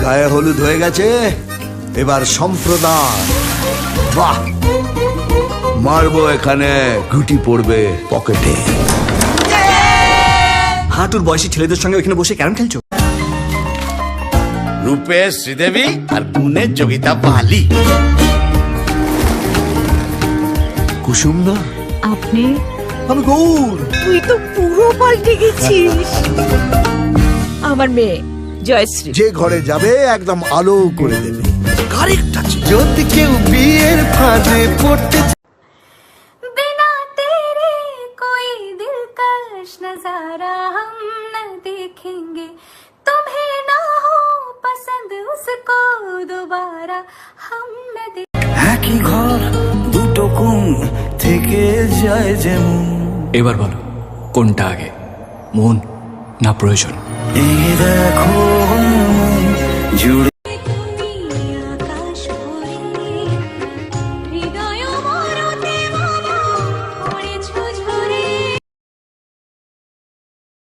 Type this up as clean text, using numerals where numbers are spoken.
গায়ে হলুদ হয়ে গেছে, এবার সম্প্রদান। বাহ, মারবো এখানে, গুটি পড়বে পকেটে। হাঁটুর বয়সী ছেলেদের সঙ্গে ওইখানে বসে ক্যারম খেলছো? রূপে শ্রীদেবী আর গুণে যোগিতা পালি। কুসুম না, আপনি? আমি গৌর। তুই তো পুরো পাল্টে গেছিস। আমার মেয়ে জয়শ্রী। যে ঘরে যাবে একদম আলো করে দেবে। কারেক্ট আছে। যদি কেউ বিয়ের ফাঁদে পড়তে बिना तेरे कोई दिलकश नजारा हम न देखेंगे, तुम्हें ना हो पसंद उसको दोबारा हम न একই ঘর দুটো কোণ থেকে যায় যেমন। এবার বলো কোনটা আগে, মন না প্রয়োজন? এই দেখো মন জুড়ে